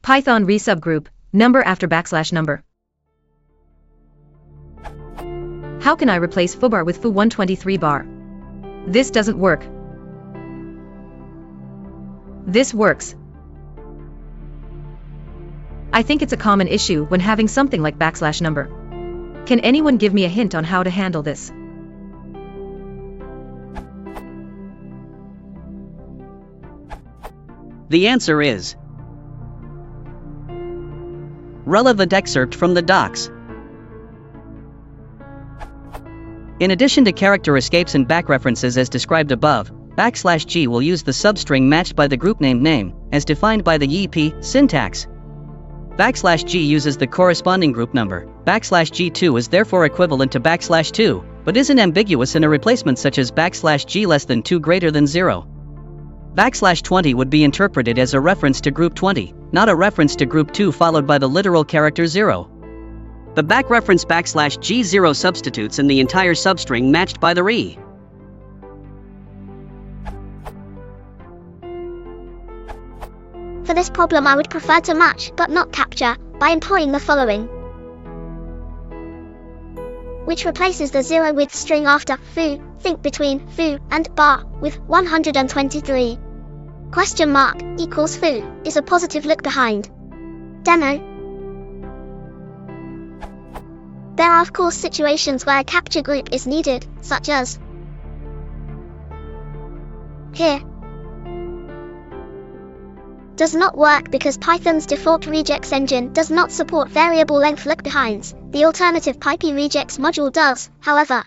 Python Re.Sub group, number after \number. How can I replace foobar with foo123 bar? This doesn't work. This works. I think it's a common issue when having something like \number. Can anyone give me a hint on how to handle this? The answer is relevant excerpt from the docs. In addition to character escapes and back references as described above, \G will use the substring matched by the group name, as defined by the YP syntax. \G uses the corresponding group number. \G2 is therefore equivalent to \2, but isn't ambiguous in a replacement such as \G less than 2 greater than 0. \20 would be interpreted as a reference to group 20, not a reference to group 2 followed by the literal character 0. The back reference \G0 substitutes in the entire substring matched by the re. For this problem I would prefer to match, but not capture, by employing the following. Which replaces the 0 with string after foo, think between foo and bar, with 123. Question mark equals foo is a positive look behind. Demo. There are of course situations where a capture group is needed, such as here. Does not work because Python's default regex engine does not support variable length look-behinds. The alternative PyPy-regex module does, however.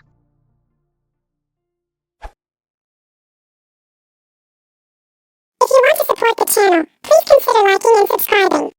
If you want to support the channel, please consider liking and subscribing.